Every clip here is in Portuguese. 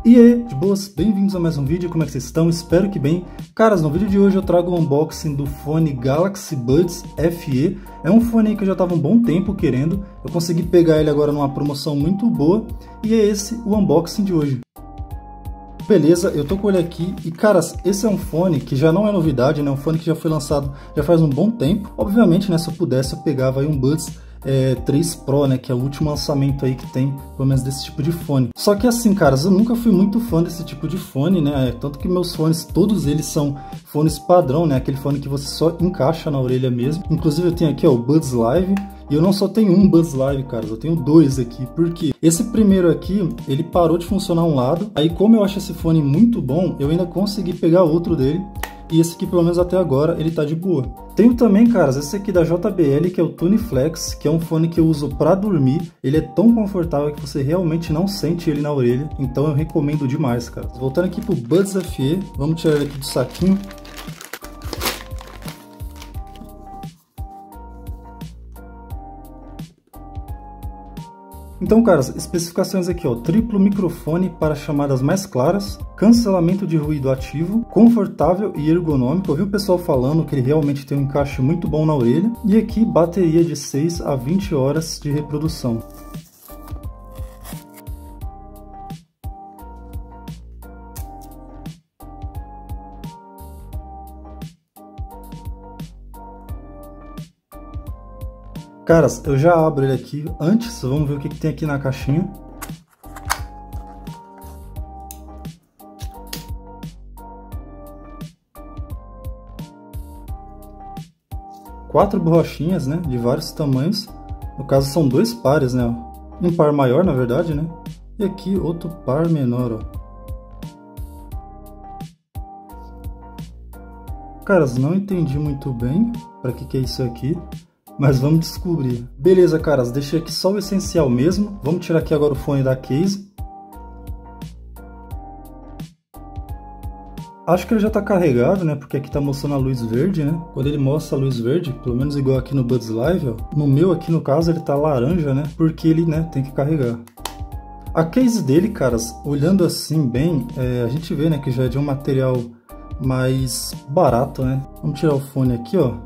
E aí, de boas, bem-vindos a mais um vídeo, como é que vocês estão? Espero que bem. Caras, no vídeo de hoje eu trago um unboxing do fone Galaxy Buds FE. É um fone que eu já estava um bom tempo querendo, eu consegui pegar ele agora numa promoção muito boa, e é esse o unboxing de hoje. Beleza, eu tô com ele aqui e, caras, esse é um fone que já não é novidade, né? Um fone que já foi lançado já faz um bom tempo. Obviamente, né, se eu pudesse, eu pegava aí um Buds 3 Pro, né, que é o último lançamento aí que tem, pelo menos desse tipo de fone. Só que assim, caras, eu nunca fui muito fã desse tipo de fone, né? Tanto que meus fones, todos eles são fones padrão, né? Aquele fone que você só encaixa na orelha mesmo. Inclusive eu tenho aqui, ó, o Buds Live. E eu não só tenho um Buds Live, cara, eu tenho dois aqui, porque esse primeiro aqui, ele parou de funcionar um lado, aí como eu acho esse fone muito bom, eu ainda consegui pegar outro dele, e esse aqui, pelo menos até agora, ele tá de boa. Tenho também, caras, esse aqui da JBL, que é o Tuneflex, que é um fone que eu uso pra dormir, ele é tão confortável que você realmente não sente ele na orelha, então eu recomendo demais, cara. Voltando aqui pro Buds FE, vamos tirar ele aqui do saquinho. Então, caras, especificações aqui, ó, triplo microfone para chamadas mais claras, cancelamento de ruído ativo, confortável e ergonômico. Eu vi o pessoal falando que ele realmente tem um encaixe muito bom na orelha. E aqui, bateria de 6 a 20 horas de reprodução. Caras, eu já abro ele aqui. Antes, vamos ver o que tem aqui na caixinha. Quatro borrachinhas, né, de vários tamanhos. No caso, são dois pares, né? Um par maior, na verdade, né? E aqui outro par menor, ó. Caras, não entendi muito bem para que é isso aqui, mas vamos descobrir. Beleza, caras, deixei aqui só o essencial mesmo. Vamos tirar aqui agora o fone da case. Acho que ele já está carregado, né? Porque aqui está mostrando a luz verde, né? Quando ele mostra a luz verde, pelo menos igual aqui no Buds Live, ó, no meu aqui no caso ele tá laranja, né? Porque ele, né, tem que carregar. A case dele, caras, olhando assim bem, a gente vê, né, que já é de um material mais barato, né? Vamos tirar o fone aqui, ó.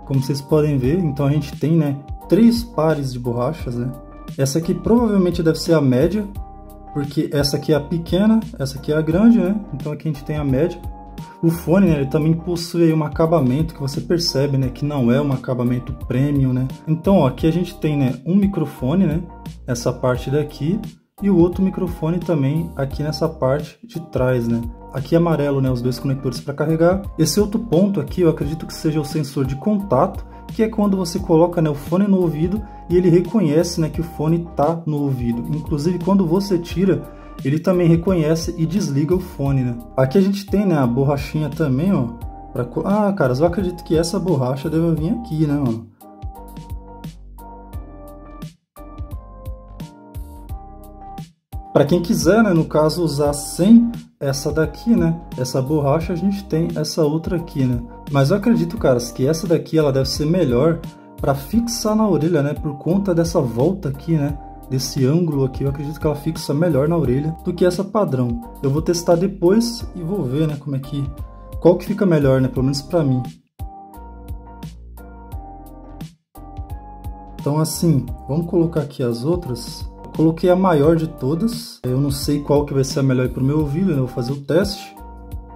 Como vocês podem ver, então a gente tem, né, 3 pares de borrachas, né? Essa aqui provavelmente deve ser a média, porque essa aqui é a pequena, essa aqui é a grande, né? Então aqui a gente tem a média. O fone, né, ele também possui um acabamento que você percebe, né, que não é um acabamento premium, né? Então, ó, aqui a gente tem, né, um microfone, né, essa parte daqui, e o outro microfone também aqui nessa parte de trás, né? Aqui amarelo, né, os dois conectores para carregar. Esse outro ponto aqui, eu acredito que seja o sensor de contato, que é quando você coloca, né, o fone no ouvido e ele reconhece, né, que o fone tá no ouvido. Inclusive, quando você tira, ele também reconhece e desliga o fone, né? Aqui a gente tem, né, a borrachinha também, ó. Ah, caras, eu acredito que essa borracha deve vir aqui, né, mano? Para quem quiser, né, no caso, usar sem essa daqui, né, essa borracha, a gente tem essa outra aqui, né. Mas eu acredito, caras, que essa daqui ela deve ser melhor para fixar na orelha, né, por conta dessa volta aqui, né, desse ângulo aqui. Eu acredito que ela fixa melhor na orelha do que essa padrão. Eu vou testar depois e vou ver, né, qual que fica melhor, né, pelo menos para mim. Então, assim, vamos colocar aqui as outras. Coloquei a maior de todas, eu não sei qual que vai ser a melhor para o meu ouvido, né? Eu vou fazer o teste.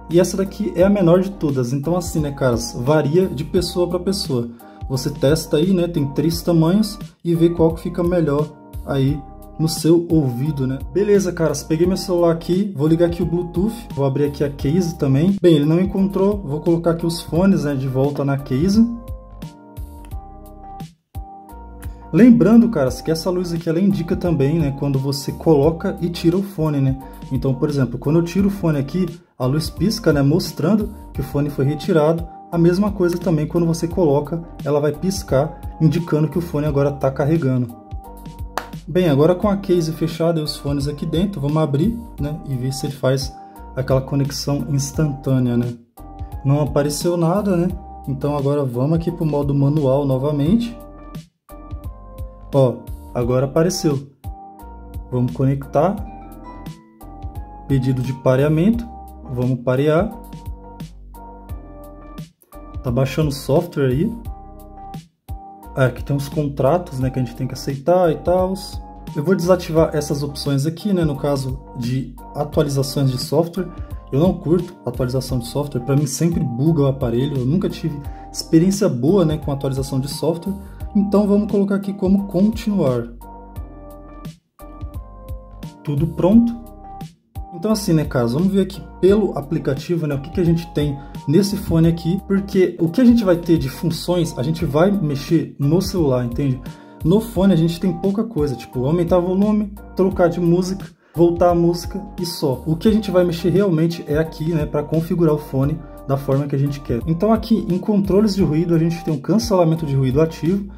E essa daqui é a menor de todas, então assim, né, caras, varia de pessoa para pessoa. Você testa aí, né, tem 3 tamanhos e vê qual que fica melhor aí no seu ouvido, né? Beleza, caras, peguei meu celular aqui, vou ligar aqui o Bluetooth, vou abrir aqui a case também. Bem, ele não encontrou, vou colocar aqui os fones, né, de volta na case. Lembrando, caras, que essa luz aqui ela indica também, né, quando você coloca e tira o fone, né? Então, por exemplo, quando eu tiro o fone aqui, a luz pisca, né, mostrando que o fone foi retirado. A mesma coisa também quando você coloca, ela vai piscar, indicando que o fone agora está carregando. Bem, agora com a case fechada e os fones aqui dentro, vamos abrir, né, e ver se ele faz aquela conexão instantânea, né? Não apareceu nada, né? Então agora vamos aqui para o modo manual novamente. Ó, agora apareceu. Vamos conectar. Pedido de pareamento. Vamos parear. Tá baixando o software aí. Aqui tem uns contratos, né, que a gente tem que aceitar e tal. Eu vou desativar essas opções aqui, né, no caso de atualizações de software. Eu não curto atualização de software, para mim sempre buga o aparelho, eu nunca tive experiência boa, né, com atualização de software. Então vamos colocar aqui como continuar. Tudo pronto. Então assim, né, caras, vamos ver aqui pelo aplicativo, né, o que a gente tem nesse fone aqui, porque o que a gente vai ter de funções, a gente vai mexer no celular, entende? No fone a gente tem pouca coisa, tipo aumentar o volume, trocar de música, voltar a música e só. O que a gente vai mexer realmente é aqui, né, para configurar o fone da forma que a gente quer. Então aqui em controles de ruído a gente tem um cancelamento de ruído ativo.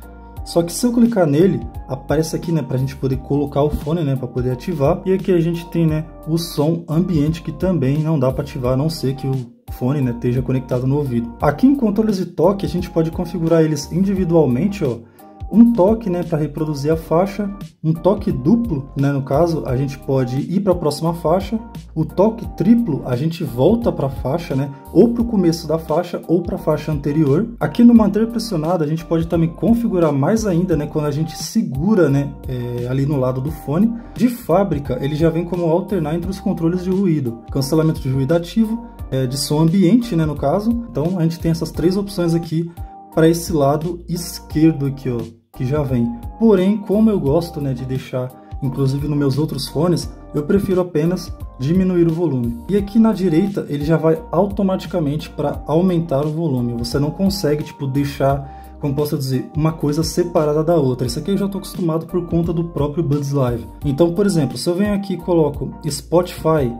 Só que se eu clicar nele, aparece aqui, né, pra gente poder colocar o fone, né, para poder ativar. E aqui a gente tem, né, o som ambiente, que também não dá para ativar, a não ser que o fone, né, esteja conectado no ouvido. Aqui em controles de toque, a gente pode configurar eles individualmente, ó. Um toque, né, para reproduzir a faixa, um toque duplo, né, no caso, a gente pode ir para a próxima faixa, o toque triplo, a gente volta para a faixa, né, ou para o começo da faixa ou para a faixa anterior. Aqui no manter pressionado, a gente pode também configurar mais ainda, né, quando a gente segura, né, ali no lado do fone. De fábrica, ele já vem como alternar entre os controles de ruído, cancelamento de ruído ativo, de som ambiente, né, no caso. Então a gente tem essas três opções aqui para esse lado esquerdo aqui, ó, que já vem. Porém, como eu gosto, né, de deixar, inclusive nos meus outros fones, eu prefiro apenas diminuir o volume. E aqui na direita ele já vai automaticamente para aumentar o volume. Você não consegue, tipo, deixar, como posso dizer, uma coisa separada da outra. Isso aqui eu já estou acostumado por conta do próprio Buds Live. Então, por exemplo, se eu venho aqui e coloco Spotify,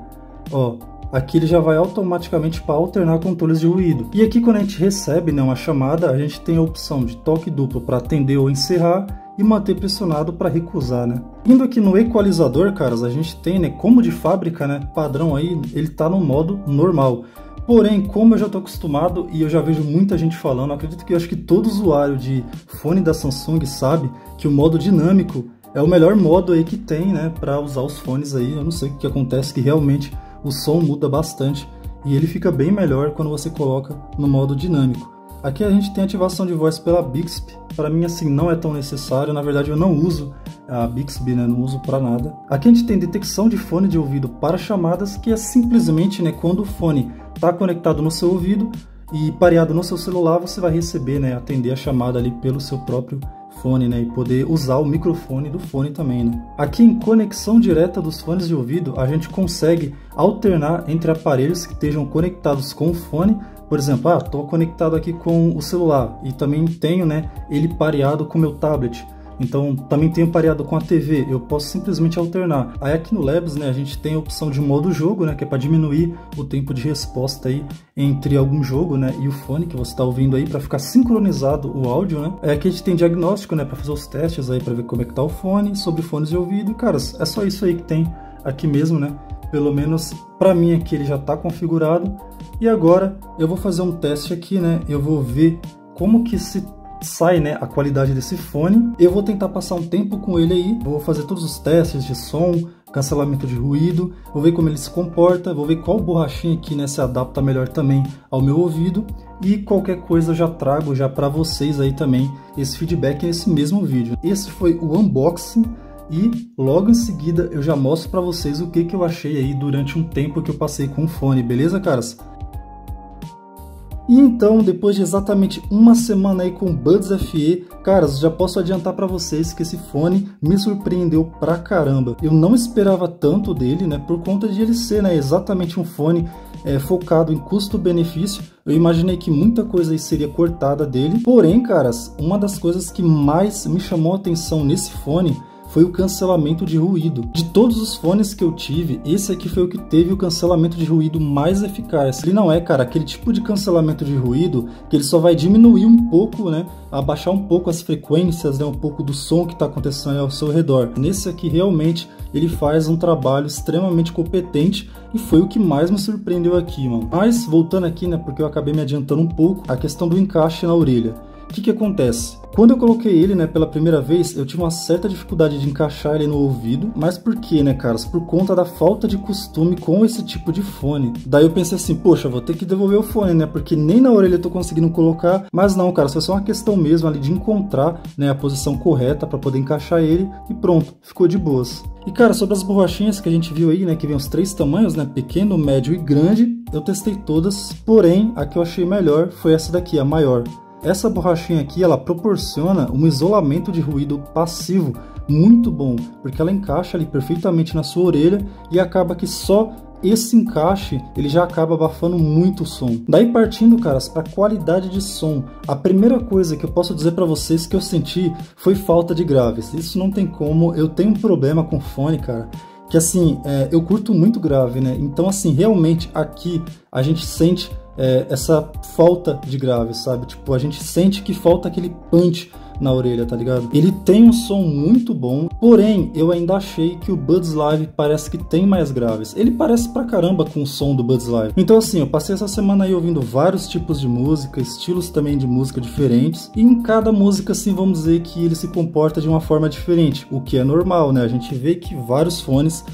ó, aqui ele já vai automaticamente para alternar controles de ruído. E aqui quando a gente recebe, né, uma chamada, a gente tem a opção de toque duplo para atender ou encerrar e manter pressionado para recusar, né? Indo aqui no equalizador, caras, a gente tem, né, como de fábrica, né, padrão aí, ele tá no modo normal. Porém, como eu já estou acostumado e eu já vejo muita gente falando, acredito que eu acho que todo usuário de fone da Samsung sabe que o modo dinâmico é o melhor modo aí que tem, né, para usar os fones aí. Eu não sei o que acontece, que realmente o som muda bastante e ele fica bem melhor quando você coloca no modo dinâmico. Aqui a gente tem ativação de voz pela Bixby. Para mim, assim, não é tão necessário. Na verdade, eu não uso a Bixby, né? Não uso para nada. Aqui a gente tem detecção de fone de ouvido para chamadas, que é simplesmente, né, quando o fone está conectado no seu ouvido e pareado no seu celular, você vai receber, né, atender a chamada ali pelo seu próprio fone, né, e poder usar o microfone do fone também, né. Aqui em conexão direta dos fones de ouvido, a gente consegue alternar entre aparelhos que estejam conectados com o fone. Por exemplo, estou conectado aqui com o celular e também tenho, né, ele pareado com o meu tablet. Então também tenho pareado com a TV, eu posso simplesmente alternar. Aí aqui no Labs, né, a gente tem a opção de modo jogo, né, que é para diminuir o tempo de resposta aí entre algum jogo, né, e o fone que você está ouvindo aí, para ficar sincronizado o áudio, né. Aqui a gente tem diagnóstico, né, para fazer os testes aí, para ver como é que tá o fone, sobre fones de ouvido. E, caras, é só isso aí que tem aqui mesmo, né. Pelo menos para mim aqui ele já está configurado. E agora eu vou fazer um teste aqui, né, eu vou ver como que sai, né, a qualidade desse fone. Eu vou tentar passar um tempo com ele aí, vou fazer todos os testes de som, cancelamento de ruído, vou ver como ele se comporta, vou ver qual borrachinha aqui, né, se adapta melhor também ao meu ouvido, e qualquer coisa eu já trago já para vocês aí também esse feedback nesse mesmo vídeo. Esse foi o unboxing e logo em seguida eu já mostro para vocês o que eu achei aí durante um tempo que eu passei com o fone, beleza, caras? E então, depois de exatamente uma semana aí com o Buds FE, caras, já posso adiantar para vocês que esse fone me surpreendeu pra caramba. Eu não esperava tanto dele, né, por conta de ele ser, né, exatamente um fone focado em custo-benefício. Eu imaginei que muita coisa aí seria cortada dele. Porém, caras, uma das coisas que mais me chamou a atenção nesse fone foi o cancelamento de ruído. De todos os fones que eu tive, esse aqui foi o que teve o cancelamento de ruído mais eficaz. Ele não é, cara, aquele tipo de cancelamento de ruído que ele só vai diminuir um pouco, né, abaixar um pouco as frequências, né, um pouco do som que está acontecendo ao seu redor. Nesse aqui, realmente, ele faz um trabalho extremamente competente e foi o que mais me surpreendeu aqui, mano. Mas, voltando aqui, né, porque eu acabei me adiantando um pouco, a questão do encaixe na orelha. O que acontece? Quando eu coloquei ele, né, pela primeira vez, eu tive uma certa dificuldade de encaixar ele no ouvido, mas por quê, né, caras? Por conta da falta de costume com esse tipo de fone. Daí eu pensei assim, poxa, vou ter que devolver o fone, né, porque nem na orelha eu tô conseguindo colocar, mas não, cara, foi só uma questão mesmo ali de encontrar, né, a posição correta para poder encaixar ele e pronto, ficou de boas. E cara, sobre as borrachinhas que a gente viu aí, né, que vem os 3 tamanhos, né, pequeno, médio e grande, eu testei todas, porém, a que eu achei melhor foi essa daqui, a maior. Essa borrachinha aqui, ela proporciona um isolamento de ruído passivo muito bom, porque ela encaixa ali perfeitamente na sua orelha e acaba que só esse encaixe ele já acaba abafando muito o som. Daí partindo, caras, para qualidade de som, a primeira coisa que eu posso dizer para vocês que eu senti foi falta de graves. Isso não tem como, eu tenho um problema com fone, cara, que assim, eu curto muito grave, né? Então assim, realmente aqui a gente sente essa falta de grave, sabe? Tipo, a gente sente que falta aquele punch na orelha, tá ligado? Ele tem um som muito bom, porém, eu ainda achei que o Buds Live parece que tem mais graves. Ele parece pra caramba com o som do Buds Live. Então assim, eu passei essa semana aí ouvindo vários tipos de música, estilos também de música diferentes, e em cada música, assim, vamos dizer que ele se comporta de uma forma diferente, o que é normal, né? A gente vê que vários fones,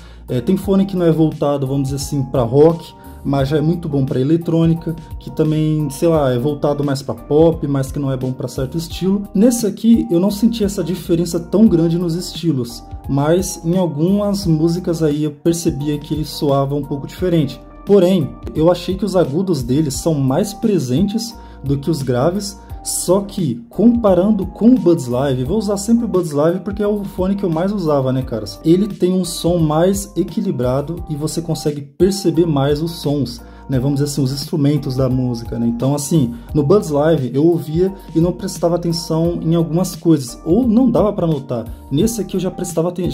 tem fone que não é voltado, vamos dizer assim, pra rock, mas já é muito bom para eletrônica, que também, sei lá, é voltado mais para pop, mas que não é bom para certo estilo. Nesse aqui eu não senti essa diferença tão grande nos estilos, mas em algumas músicas aí eu percebia que ele soava um pouco diferente. Porém, eu achei que os agudos dele são mais presentes do que os graves, só que comparando com o Buds Live, vou usar sempre o Buds Live porque é o fone que eu mais usava, né, caras? Ele tem um som mais equilibrado e você consegue perceber mais os sons, né, vamos dizer assim, os instrumentos da música, né? Então assim, no Buds Live eu ouvia e não prestava atenção em algumas coisas, ou não dava para notar. Nesse aqui eu já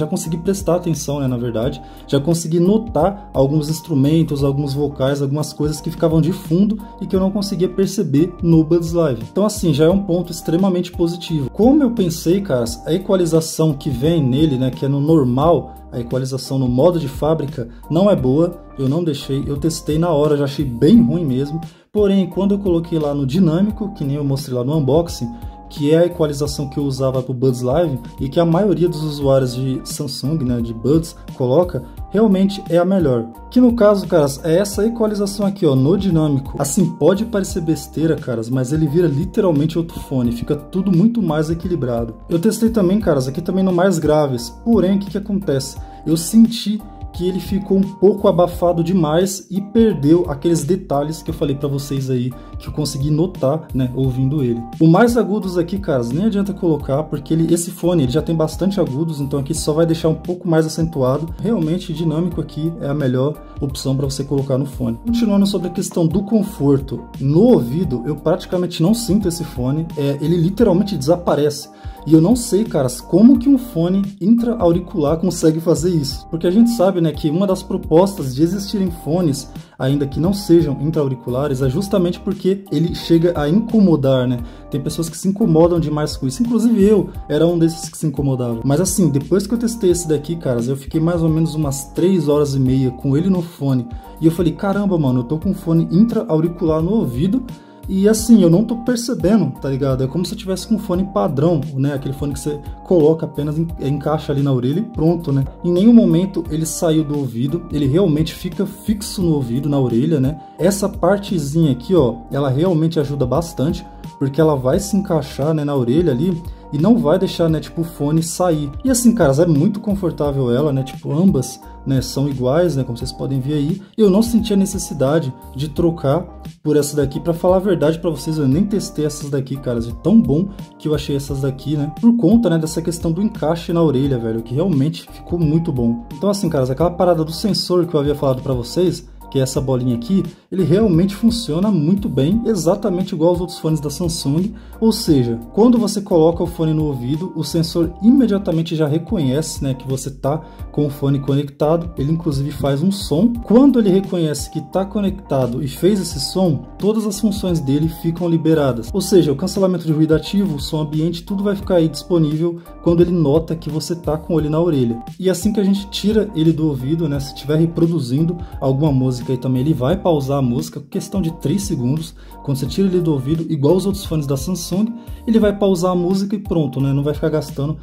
consegui prestar atenção, né, na verdade, já consegui notar alguns instrumentos, alguns vocais, algumas coisas que ficavam de fundo e que eu não conseguia perceber no Buds Live. Então assim, já é um ponto extremamente positivo. Como eu pensei, caras, a equalização que vem nele, né, que é no normal, a equalização no modo de fábrica não é boa, eu não deixei, eu testei na hora, já achei bem ruim mesmo, porém quando eu coloquei lá no dinâmico, que nem eu mostrei lá no unboxing, que é a equalização que eu usava para o Buds Live e que a maioria dos usuários de Samsung, né, de Buds, coloca, realmente é a melhor. Que no caso, caras, é essa equalização aqui, ó, no dinâmico. Assim, pode parecer besteira, caras, mas ele vira literalmente outro fone, fica tudo muito mais equilibrado. Eu testei também, caras, aqui também no mais graves, porém, o que acontece? Eu senti que ele ficou um pouco abafado demais e perdeu aqueles detalhes que eu falei pra vocês aí, que eu consegui notar, né, ouvindo ele. O mais agudos aqui, caras, nem adianta colocar, porque esse fone ele já tem bastante agudos, então aqui só vai deixar um pouco mais acentuado. Realmente, dinâmico aqui é a melhor opção para você colocar no fone. Continuando sobre a questão do conforto, no ouvido eu praticamente não sinto esse fone, ele literalmente desaparece. E eu não sei, caras, como que um fone intra-auricular consegue fazer isso. Porque a gente sabe, né, que uma das propostas de existirem fones, ainda que não sejam intra-auriculares, é justamente porque ele chega a incomodar, né? Tem pessoas que se incomodam demais com isso. Inclusive eu era um desses que se incomodava. Mas assim, depois que eu testei esse daqui, caras, eu fiquei mais ou menos umas 3 horas e meia com ele no fone. E eu falei, caramba, mano, eu tô com um fone intra-auricular no ouvido. E assim, eu não tô percebendo, tá ligado? É como se eu tivesse com um fone padrão, né? Aquele fone que você coloca apenas, encaixa ali na orelha e pronto, né? Em nenhum momento ele saiu do ouvido, ele realmente fica fixo no ouvido, na orelha, né? Essa partezinha aqui, ó, ela realmente ajuda bastante, porque ela vai se encaixar, né, na orelha ali e não vai deixar, né, tipo, o fone sair. E assim, caras, é muito confortável ela, né? Tipo, ambas, né, são iguais, né, como vocês podem ver aí. Eu não senti a necessidade de trocar por essa daqui. Pra falar a verdade pra vocês, eu nem testei essas daqui, caras, de tão bom que eu achei essas daqui, né, por conta, né, dessa questão do encaixe na orelha, velho, que realmente ficou muito bom. Então assim, caras, aquela parada do sensor que eu havia falado pra vocês, que é essa bolinha aqui, ele realmente funciona muito bem, exatamente igual aos outros fones da Samsung. Ou seja, quando você coloca o fone no ouvido, o sensor imediatamente já reconhece, né, que você tá com o fone conectado. Ele inclusive faz um som. Quando ele reconhece que está conectado e fez esse som, todas as funções dele ficam liberadas. Ou seja, o cancelamento de ruído ativo, o som ambiente, tudo vai ficar aí disponível quando ele nota que você tá com ele na orelha. E assim que a gente tira ele do ouvido, né, se estiver reproduzindo alguma música aí também, ele vai pausar pausar a música, questão de 3 segundos. Quando você tira ele do ouvido, igual os outros fones da Samsung, ele vai pausar a música e pronto, né? Não vai ficar gastando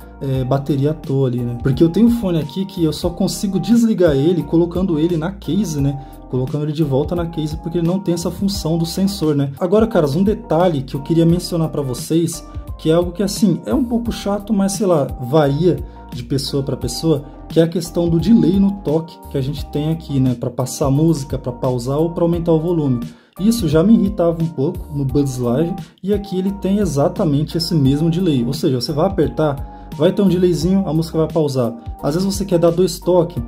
bateria à toa ali, né? Porque eu tenho um fone aqui que eu só consigo desligar ele colocando ele na case, né? Colocando ele de volta na case, porque ele não tem essa função do sensor, né? Agora, caras, um detalhe que eu queria mencionar para vocês, que é algo que, assim, é um pouco chato, mas, sei lá, varia de pessoa para pessoa, que é a questão do delay no toque que a gente tem aqui, né? Para passar a música, para pausar ou para aumentar o volume. Isso já me irritava um pouco no Buds Live, e aqui ele tem exatamente esse mesmo delay. Ou seja, você vai apertar, vai ter um delayzinho, a música vai pausar. Às vezes você quer dar 2 toques,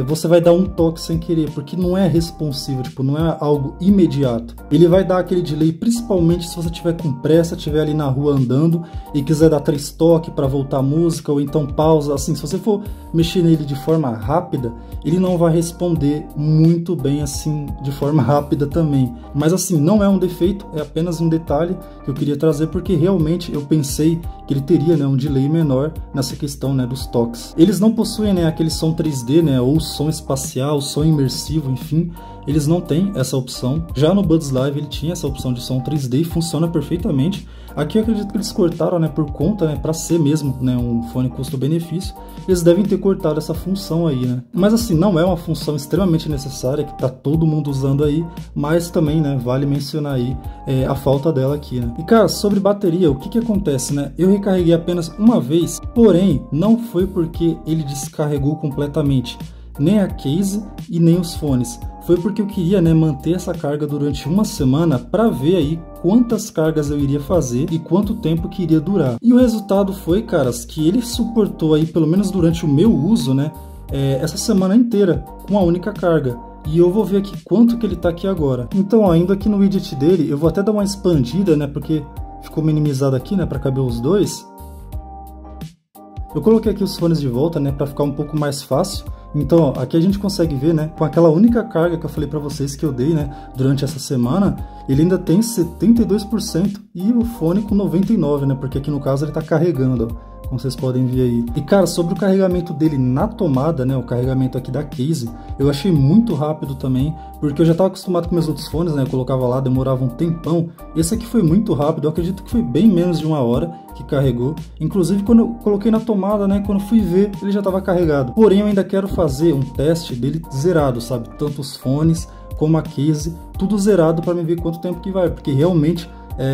você vai dar um toque sem querer, porque não é responsivo, tipo, não é algo imediato. Ele vai dar aquele delay, principalmente se você tiver com pressa, estiver ali na rua andando e quiser dar 3 toques para voltar a música, ou então pausa. Assim, se você for mexer nele de forma rápida, ele não vai responder muito bem assim, de forma rápida também. Mas assim, não é um defeito, é apenas um detalhe que eu queria trazer, porque realmente eu pensei que ele teria, né, um delay menor nessa questão, né, dos toques. Eles não possuem, né, aquele som 3D, né, ou som espacial, som imersivo, enfim, eles não têm essa opção. Já no Buds Live ele tinha essa opção de som 3D e funciona perfeitamente. Aqui eu acredito que eles cortaram, né, por conta, né, para ser mesmo, né, um fone custo-benefício, eles devem ter cortado essa função aí, né. Mas assim, não é uma função extremamente necessária, que tá todo mundo usando aí, mas também, né, vale mencionar aí a falta dela aqui, né. E cara, sobre bateria, o que acontece, né, eu recarreguei apenas uma vez, porém, não foi porque ele descarregou completamente, nem a case e nem os fones. Foi porque eu queria, né, manter essa carga durante uma semana para ver aí quantas cargas eu iria fazer e quanto tempo que iria durar. E o resultado foi, caras, que ele suportou aí, pelo menos durante o meu uso, né, essa semana inteira com a única carga. E eu vou ver aqui quanto que ele tá aqui agora. Então, ó, indo aqui no widget dele, eu vou até dar uma expandida, né, porque ficou minimizado aqui, né, para caber os dois. Eu coloquei aqui os fones de volta, né, para ficar um pouco mais fácil. Então, ó, aqui a gente consegue ver, né, com aquela única carga que eu falei para vocês que eu dei, né, durante essa semana, ele ainda tem 72% e o fone com 99%, né, porque aqui no caso ele tá carregando, ó, como vocês podem ver aí. E cara, sobre o carregamento dele na tomada, né, o carregamento aqui da case, eu achei muito rápido também, porque eu já estava acostumado com meus outros fones, né, eu colocava lá, demorava um tempão. Esse aqui foi muito rápido, eu acredito que foi bem menos de 1 hora que carregou. Inclusive quando eu coloquei na tomada, né, quando fui ver, ele já estava carregado. Porém, eu ainda quero fazer um teste dele zerado, sabe, tanto os fones como a case, tudo zerado para me ver quanto tempo que vai, porque realmente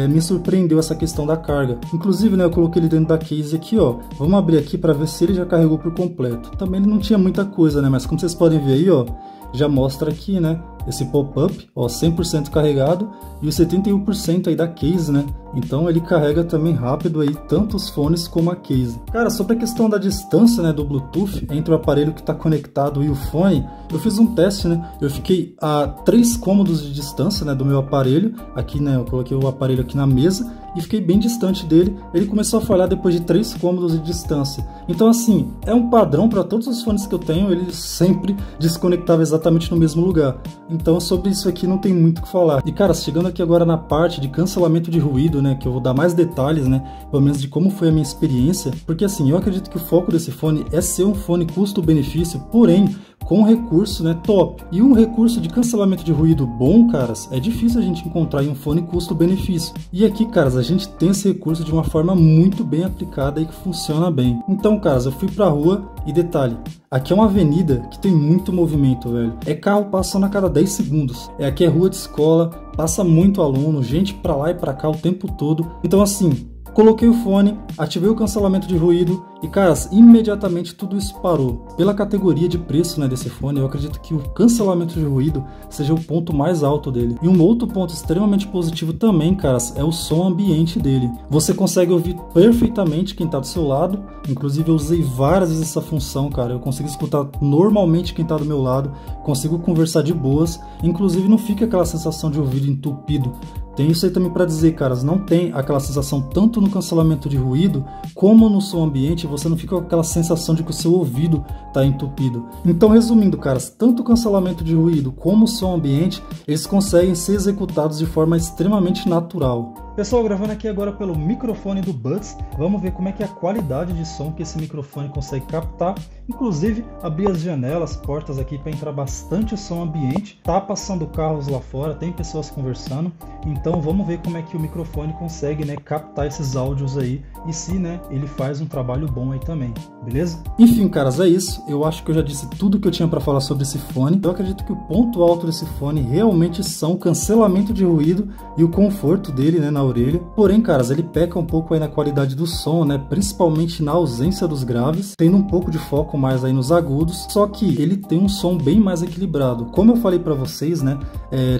me surpreendeu essa questão da carga. Inclusive, né, eu coloquei ele dentro da case aqui, ó. Vamos abrir aqui para ver se ele já carregou por completo. Também ele não tinha muita coisa, né, mas como vocês podem ver aí, ó, já mostra aqui, né, esse pop-up, ó, 100% carregado e os 71% aí da case, né? Então ele carrega também rápido aí tanto os fones como a case. Cara, sobre a questão da distância, né, do Bluetooth entre o aparelho que está conectado e o fone, eu fiz um teste, né? Eu fiquei a 3 cômodos de distância, né, do meu aparelho. Aqui, né, eu coloquei o aparelho aqui na mesa e fiquei bem distante dele. Ele começou a falhar depois de 3 cômodos de distância. Então, assim, é um padrão para todos os fones que eu tenho, ele sempre desconectava exatamente no mesmo lugar. Então, sobre isso aqui não tem muito o que falar. E, cara, chegando aqui agora na parte de cancelamento de ruído, né, que eu vou dar mais detalhes, né, pelo menos de como foi a minha experiência, porque, assim, eu acredito que o foco desse fone é ser um fone custo-benefício, porém, com um recurso, né, top. E um recurso de cancelamento de ruído bom, caras, é difícil a gente encontrar em um fone custo-benefício. E aqui, caras, a gente tem esse recurso de uma forma muito bem aplicada e que funciona bem. Então, caras, eu fui pra rua e detalhe, aqui é uma avenida que tem muito movimento, velho. É carro passando a cada 10 segundos. Aqui é rua de escola, passa muito aluno, gente pra lá e pra cá o tempo todo. Então, assim, coloquei o fone, ativei o cancelamento de ruído e, caras, imediatamente tudo isso parou. Pela categoria de preço, né, desse fone, eu acredito que o cancelamento de ruído seja o ponto mais alto dele. E um outro ponto extremamente positivo também, caras, é o som ambiente dele. Você consegue ouvir perfeitamente quem tá do seu lado. Inclusive eu usei várias vezes essa função, cara. Eu consigo escutar normalmente quem tá do meu lado, consigo conversar de boas. Inclusive não fica aquela sensação de ouvido entupido. Tem isso aí também para dizer, caras, não tem aquela sensação tanto no cancelamento de ruído como no som ambiente, você não fica com aquela sensação de que o seu ouvido está entupido. Então, resumindo, caras, tanto o cancelamento de ruído como o som ambiente, eles conseguem ser executados de forma extremamente natural. Pessoal, gravando aqui agora pelo microfone do Buds, vamos ver como é que é a qualidade de som que esse microfone consegue captar. Inclusive, abri as janelas, portas aqui para entrar bastante som ambiente. Tá passando carros lá fora, tem pessoas conversando. Então vamos ver como é que o microfone consegue, né, captar esses áudios aí e se, né, ele faz um trabalho bom aí também, beleza? Enfim, caras, é isso. Eu acho que eu já disse tudo que eu tinha para falar sobre esse fone. Eu acredito que o ponto alto desse fone realmente são o cancelamento de ruído e o conforto dele, né, na orelha. Porém, caras, ele peca um pouco aí na qualidade do som, né, principalmente na ausência dos graves, tendo um pouco de foco mais aí nos agudos, só que ele tem um som bem mais equilibrado. Como eu falei para vocês, né,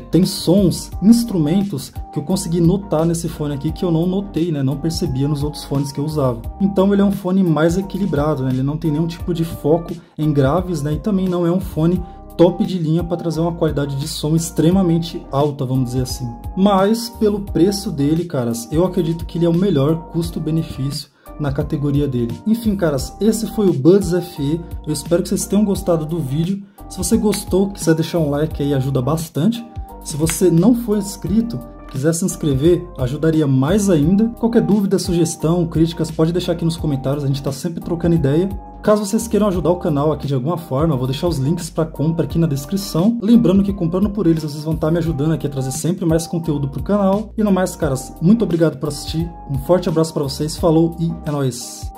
tem sons, instrumentos que eu consegui notar nesse fone aqui que eu não notei, né, não percebia nos outros fones que eu usava. Então ele é um fone mais equilibrado, né, ele não tem nenhum tipo de foco em graves, né, e também não é um fone top de linha para trazer uma qualidade de som extremamente alta, vamos dizer assim. Mas pelo preço dele, caras, eu acredito que ele é o melhor custo-benefício na categoria dele. Enfim, caras, esse foi o Buds FE. Eu espero que vocês tenham gostado do vídeo. Se você gostou, quiser deixar um like aí, ajuda bastante. Se você não for inscrito, quiser se inscrever, ajudaria mais ainda. Qualquer dúvida, sugestão, críticas, pode deixar aqui nos comentários, a gente está sempre trocando ideia. Caso vocês queiram ajudar o canal aqui de alguma forma, eu vou deixar os links para compra aqui na descrição. Lembrando que comprando por eles, vocês vão estar me ajudando aqui a trazer sempre mais conteúdo para o canal. E no mais, caras, muito obrigado por assistir, um forte abraço para vocês, falou e é nóis!